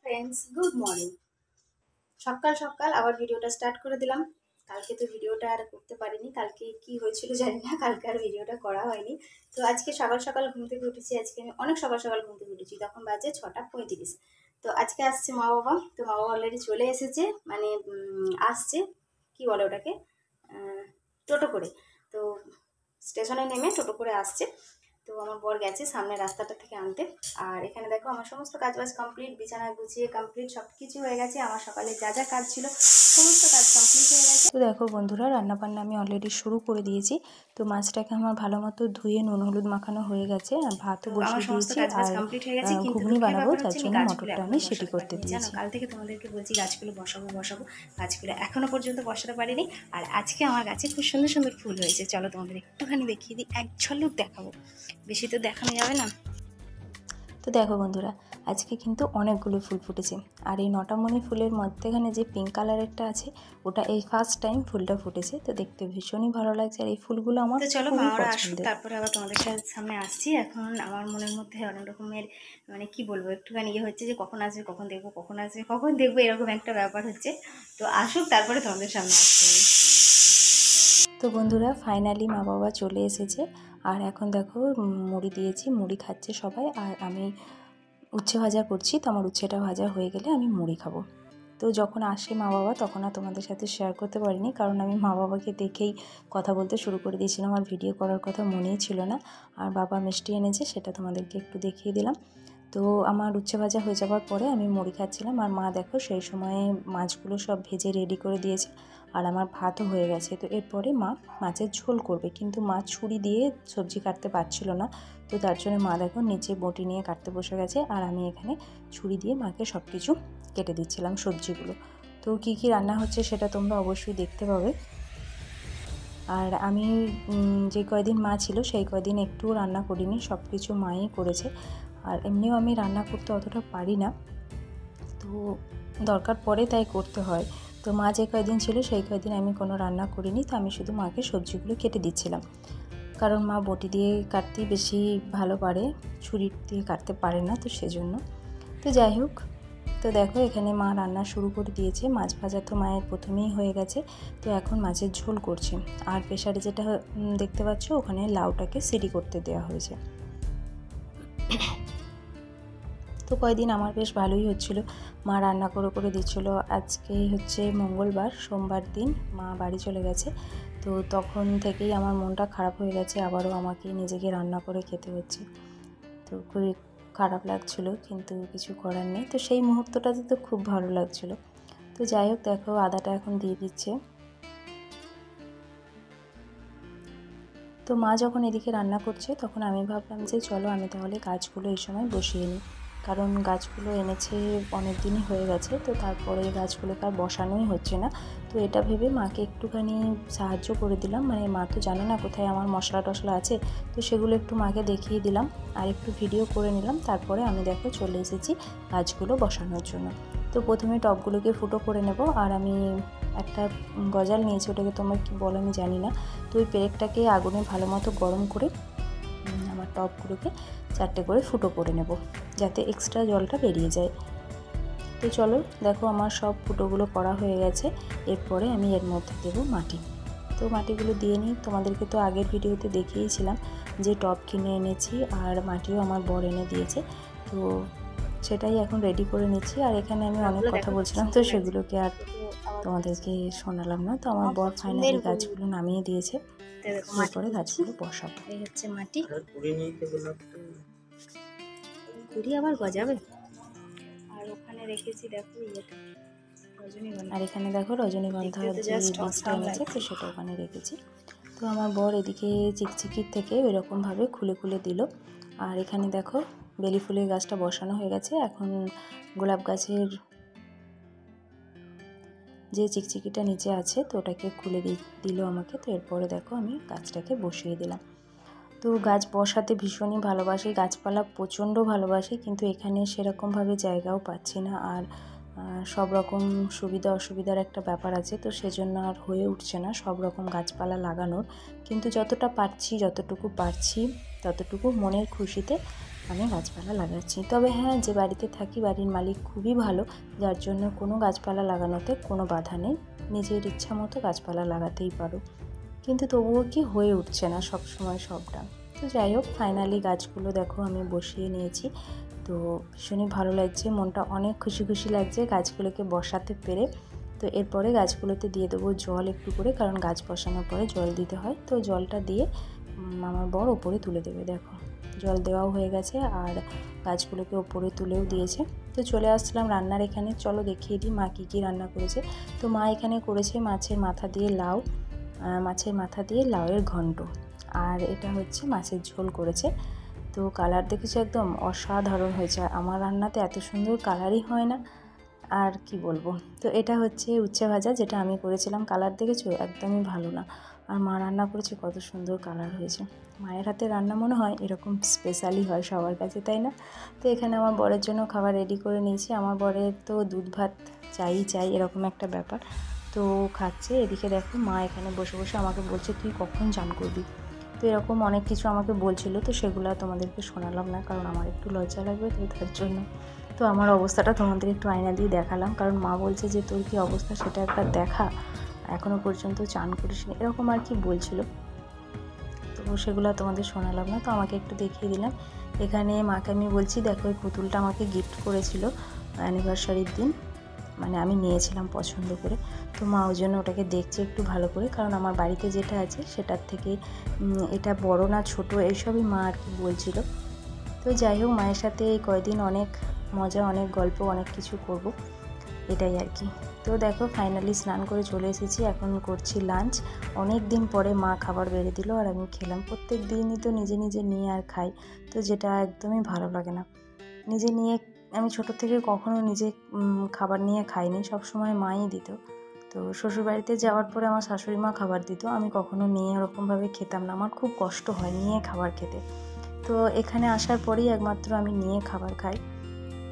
Friends, good morning. সকাল সকাল আবার ভিডিওটা স্টার্ট করে দিলাম। কালকে তো ভিডিওটা আর করতে পারিনি, কালকে কি হয়েছিল জানি না, কালকে আর ভিডিওটা করা হয়নি। তো আজকে সকাল সকাল ঘুম থেকে উঠেছি, আজকে আমি অনেক সকাল সকাল ঘুম থেকে উঠেছি, তখন বাজে 6:35। তো আজকে আসছে মা বাবা, তো মা বাবা অলরেডি চলে এসেছে, মানে আসছে কি বলে ওটাকে, টোটো করে। তো স্টেশনে নেমে টোটো করে আসছে। তো আমার বর গেছে সামনে রাস্তাটা থেকে আনতে। আর এখানে দেখো আমার সমস্ত কাজবাজ কমপ্লিট, বিছানা গুছিয়ে কমপ্লিট, সব কিছু হয়ে গেছে। আমার সকালে যা যা কাজ ছিল সমস্ত কাজ কমপ্লিট হয়ে গেছে। তো দেখো বন্ধুরা, রান্নাবান্না আমি অলরেডি শুরু করে দিয়েছি। তো মাছটাকে আমার ভালো মতো ধুয়ে নুন হলুদ মাখানো হয়ে গেছে, আর ভাতও বসিয়ে দিয়েছি, আর ঘুগনি বানাবো, যার জন্য মটরটা আমি সিটি করতে দিয়েছি। কাল থেকে তোমাদেরকে বলছি গাছগুলো বসাবো, গাছগুলো এখনো পর্যন্ত বসাতে পারিনি। আর আজকে আমার গাছে খুব সুন্দর সুন্দর ফুল হয়েছে, চলো তোমাদের একটুখানি দেখিয়ে দিই, এক ঝলক দেখাবো, বেশি তো দেখানো যাবে না। তো দেখো বন্ধুরা, আজকে কিন্তু অনেকগুলো ফুল ফুটেছে। আর এই নটামণি ফুলের মধ্যেখানে যে পিঙ্ক কালারেরটা আছে, ওটা এই ফার্স্ট টাইম ফুলটা ফুটেছে। তো দেখতে ভীষণই ভালো লাগছে, আর এই ফুলগুলো আমার খুবই পছন্দের। তারপরে আবার তোমাদের সামনে আসছি। এখন আমার মনের মধ্যে অনেক রকমের, মানে কি বলবো, একটুখানি হচ্ছে যে কখন আসবে, কখন দেখবো এরকম একটা ব্যাপার হচ্ছে। তো আসুক, তারপরে তোমাদের সামনে আসতে হবে। তো বন্ধুরা, ফাইনালি মা বাবা চলে এসেছে। আর এখন দেখো মুড়ি দিয়েছি, মুড়ি খাচ্ছে সবাই, আর আমি উচ্ছে ভাজা করছি। তো আমার উচ্ছেটা ভাজা হয়ে গেলে আমি মুড়ি খাবো। তো যখন আসে মা বাবা, তখন আর তোমাদের সাথে শেয়ার করতে পারিনি, কারণ আমি মা বাবাকে দেখেই কথা বলতে শুরু করে দিয়েছিলাম, আর ভিডিও করার কথা মনেই ছিল না। আর বাবা মিষ্টি এনেছে, সেটা তোমাদেরকে একটু দেখিয়ে দিলাম। তো আমার উচ্ছে ভাজা হয়ে যাওয়ার পরে আমি মুড়ি খাচ্ছিলাম, আর মা দেখো সেই সময়ে মাছগুলো সব ভেজে রেডি করে দিয়েছে, আর আমার ভাতও হয়ে গেছে। তো এরপরে মা মাছের ঝোল করবে, কিন্তু মা ছুরি দিয়ে সবজি কাটতে পারছিল না। তো তার জন্য মা দেখো নিচে বটি নিয়ে কাটতে বসে গেছে, আর আমি এখানে ছুরি দিয়ে মাকে সব কিছু কেটে দিচ্ছিলাম সবজিগুলো। তো কী কী রান্না হচ্ছে সেটা তোমরা অবশ্যই দেখতে পাবে। আর আমি যে কয়দিন মা ছিল সেই কয়দিন একটুও রান্না করিনি, সব কিছু মাই করেছে। আর এমনিও আমি রান্না করতে অতটা পারি না, তো দরকার পড়ে তাই করতে হয়। তো মা যে কয়দিন ছিল সেই কয়দিন আমি কোনো রান্না করিনি, তো আমি শুধু মাকে সবজিগুলো কেটে দিচ্ছিলাম, কারণ মা বটি দিয়ে কাটতেই বেশি ভালো পারে, ছুরি দিয়ে কাটতে পারে না, তো সেজন্য। তো যাই হোক, তো দেখো এখানে মা রান্না শুরু করে দিয়েছে। মাছ ভাজা তো মায়ের প্রথমেই হয়ে গেছে, তো এখন মাছের ঝোল করছে। আর প্রেসারে যেটা দেখতে পাচ্ছ, ওখানে লাউটাকে সিটি করতে দেওয়া হয়েছে। তো কয়েকদিন আমার বেশ ভালোই হচ্ছিল, মা রান্না করে করে দিচ্ছিলো। আজকেই হচ্ছে মঙ্গলবার, সোমবার দিন মা বাড়ি চলে গেছে। তো তখন থেকেই আমার মনটা খারাপ হয়ে গেছে, আবারও আমাকে নিজেকে রান্না করে খেতে হচ্ছে। তো খুবই খারাপ লাগছিলো, কিন্তু কিছু করার নেই। তো সেই মুহূর্তটাতে তো খুব ভালো লাগছিলো। তো যাই হোক, দেখো আদাটা এখন দিয়ে দিচ্ছে। তো মা যখন এদিকে রান্না করছে, তখন আমি ভাবলাম যে চলো আমি তাহলে গাছগুলো এই সময় বসিয়ে নিই, কারণ গাছগুলো এনেছে অনেক দিনই হয়ে গেছে। তো তারপরে গাছগুলোকে আর বসানোই হচ্ছে না। তো এটা ভেবে মাকে একটুখানি সাহায্য করে দিলাম, মানে মা তো জানে না কোথায় আমার মশলা টশলা আছে, তো সেগুলো একটু মাকে দেখিয়ে দিলাম, আর একটু ভিডিও করে নিলাম। তারপরে আমি দেখো চলে এসেছি গাছগুলো বসানোর জন্য। তো প্রথমে টবগুলোকে ফুটো করে নেব, আর আমি একটা গজাল নিয়েছি, ওটাকে তোমরা কি বলো আমি জানি না। তো ওই পেরেকটাকে আগুনে ভালো মতো গরম করে আমার টবগুলোকে 4টে করে ফুটো করে নেব, যাতে এক্সট্রা জলটা বেরিয়ে যায়। তো চলো দেখো আমার সব ফুটোগুলো করা হয়ে গেছে। এরপরে আমি এর মধ্যে দেবো মাটি। তো মাটিগুলো দিয়ে নিই। তোমাদেরকে তো আগের ভিডিওতে দেখিয়েছিলাম যে টব কিনে এনেছি, আর মাটিও আমার বর এনে দিয়েছে। তো সেটাই এখন রেডি করে নিচ্ছি। আর এখানে আমি অনেক কথা বলছিলাম, তো সেগুলোকে আর তোমাদেরকে শোনালাম না। তো আমার বর ফাইনালি গাছগুলো নামিয়ে দিয়েছে, এরপরে গাছগুলো বসাবো। এই হচ্ছে মাটি, কুড়ি আবার গজাবে। আর ওখানে রেখেছি দেখো ইয়েটা, রজনীগন্ধা। আর এখানে দেখো রজনীগন্ধা যে বীজটা এনেছে, তো সেটা ওখানে রেখেছি। তো আমার বর এদিকে চিকচিকির থেকে এরকমভাবে খুলে খুলে দিল। আর এখানে দেখো বেলি ফুলের গাছটা বসানো হয়ে গেছে। এখন গোলাপ গাছের যে চিকচিকিটা নিচে আছে, তো ওটাকে খুলে দিল আমাকে। তো এরপরে দেখো আমি গাছটাকে বসিয়ে দিলাম। তো গাছ বসাতে ভীষণই ভালোবাসি, গাছপালা প্রচণ্ড ভালোবাসি, কিন্তু এখানে সেরকমভাবে জায়গাও পাচ্ছি না, আর সব রকম সুবিধা অসুবিধার একটা ব্যাপার আছে। তো সেজন্য আর হয়ে উঠছে না সব রকম গাছপালা লাগানোর। কিন্তু যতটা পারছি, যতটুকু পারছি, ততটুকু মনের খুশিতে আমি গাছপালা লাগাচ্ছি। তবে হ্যাঁ, যে বাড়িতে থাকি বাড়ির মালিক খুবই ভালো, যার জন্য কোনো গাছপালা লাগানোতে কোনো বাধা নেই, নিজের ইচ্ছা মতো গাছপালা লাগাতেই পারো। কিন্তু তবুও কি হয়ে উঠছে না সব সময় সবটা। তো যাই হোক, ফাইনালি গাছগুলো দেখো আমি বসিয়ে নিয়েছি। তো ভীষণই ভালো লাগছে, মনটা অনেক খুশি খুশি লাগছে গাছগুলোকে বসাতে পেরে। তো এরপরে গাছগুলোতে দিয়ে দেবো জল একটু করে, কারণ গাছ বসানোর পরে জল দিতে হয়। তো জলটা দিয়ে আমার বর ওপরে তুলে দেবে। দেখো জল দেওয়াও হয়ে গেছে আর গাছগুলোকে ওপরে তুলেও দিয়েছে। তো চলে আসলাম রান্নার এখানে। চলো দেখিয়ে দিই মা কী কী রান্না করেছে। তো মা এখানে করেছে মাছের মাথা দিয়ে লাউয়ের ঘন্ট, আর এটা হচ্ছে মাছের ঝোল করেছে। তো কালার দেখেছো একদম অসাধারণ হয়েছে। আমার রান্নাতে এত সুন্দর কালারই হয় না, আর কি বলবো। তো এটা হচ্ছে উচ্ছে ভাজা, যেটা আমি করেছিলাম। কালার দেখেছো একদমই ভালো না, আর মা রান্না করেছে কত সুন্দর কালার হয়েছে। মায়ের হাতে রান্না মনে হয় এরকম স্পেশালি হয় সবার কাছে, তাই না? তো এখানে আমার বরের জন্য খাবার রেডি করে নিয়েছি। আমার বরের তো দুধ ভাত চাই এরকম একটা ব্যাপার। তো খাচ্ছে। এদিকে দেখো মা এখানে বসে বসে আমাকে বলছে তুই কখন চান করবি। তো এরকম অনেক কিছু আমাকে বলছিল, তো সেগুলো তোমাদেরকে শোনালাম না, কারণ আমার একটু লজ্জা লাগবে, তো তার জন্য। তো আমার অবস্থাটা তোমাদের একটু আয়না দিয়ে দেখালাম, কারণ মা বলছে যে তোর কী অবস্থা সেটা একবার দেখা, এখনও পর্যন্ত চান করিসনি, এরকম আর কি বলছিল। তো সেগুলো তোমাদের শোনালাম না, তো আমাকে একটু দেখিয়ে দিলাম। এখানে মাকে আমি বলছি দেখো এই পুতুলটা আমাকে গিফট করেছিল অ্যানিভার্সারির দিন, মানে আমি নিয়েছিলাম পছন্দ করে। তো মা ওই জন্য ওটাকে দেখছে একটু ভালো করে, কারণ আমার বাড়িতে যেটা আছে সেটার থেকে এটা বড় না ছোট এইসবই মা আর কি বলছিল। তো যাই হোক, মায়ের সাথে এই কয়দিন অনেক মজা, অনেক গল্প, অনেক কিছু করব, এটাই আর কি। তো দেখো ফাইনালি স্নান করে চলে এসেছি, এখন করছি লাঞ্চ। অনেক দিন পরে মা খাবার বেড়ে দিল আর আমি খেলাম। প্রত্যেক দিনই তো নিজে নিজে নিয়ে আর খাই, তো যেটা একদমই ভালো লাগে না। নিজে নিয়ে আমি ছোটো থেকে কখনো নিজে খাবার নিয়ে খাইনি, সবসময় মাই দিত। তো শ্বশুরবাড়িতে যাওয়ার পরে আমার শাশুড়ি মা খাবার দিত, আমি কখনো নিয়ে ওরকমভাবে খেতাম না, আমার খুব কষ্ট হয় নিয়ে খাবার খেতে। তো এখানে আসার পরেই একমাত্র আমি নিয়ে খাবার খাই।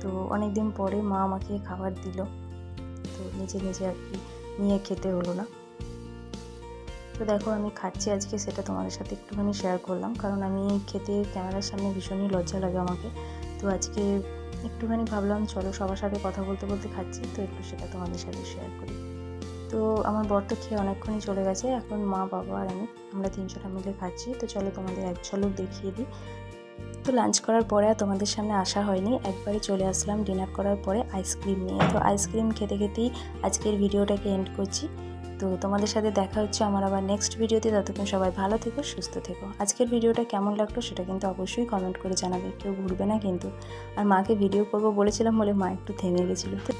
তো অনেক দিন পরে মা আমাকে খাবার দিল, তো নিজে নিজে আর কি নিয়ে খেতে হলো না। তো দেখো আমি খাচ্ছি আজকে, সেটা তোমাদের সাথে একটুখানি শেয়ার করলাম, কারণ আমি খেতে ক্যামেরার সামনে ভীষণই লজ্জা লাগে আমাকে। তো আজকে একটুখানি ভাবলাম চলো সবার সাথে কথা বলতে বলতে খাচ্ছি, তো একটু সেটা তোমাদের সাথে শেয়ার করি। তো আমার বর তো খেয়ে অনেকক্ষণই চলে গেছে, এখন মা বাবা আর আমরা তিনজনে মিলে খাচ্ছি। তো চলো তোমাদের এক ঝলক দেখিয়ে দিই। তো লাঞ্চ করার পরে আর তোমাদের সামনে আসা হয়নি, একবারে চলে আসলাম ডিনার করার পরে আইসক্রিম নিয়ে। তো আইসক্রিম খেতে খেতেই আজকের ভিডিওটাকে এন্ড করছি। তো তোমাদের সাথে দেখা হচ্ছে আমার আবার নেক্সট ভিডিওতে। ততক্ষণ সবাই ভালো থেকো, সুস্থ থেকো। আজকের ভিডিওটা কেমন লাগলো সেটা কিন্তু অবশ্যই কমেন্ট করে জানাবে, কেউ ভুলবে না কিন্তু। আর মাকে ভিডিও করবো বলেছিলাম বলে মা একটু থেমে গেছিলো। তো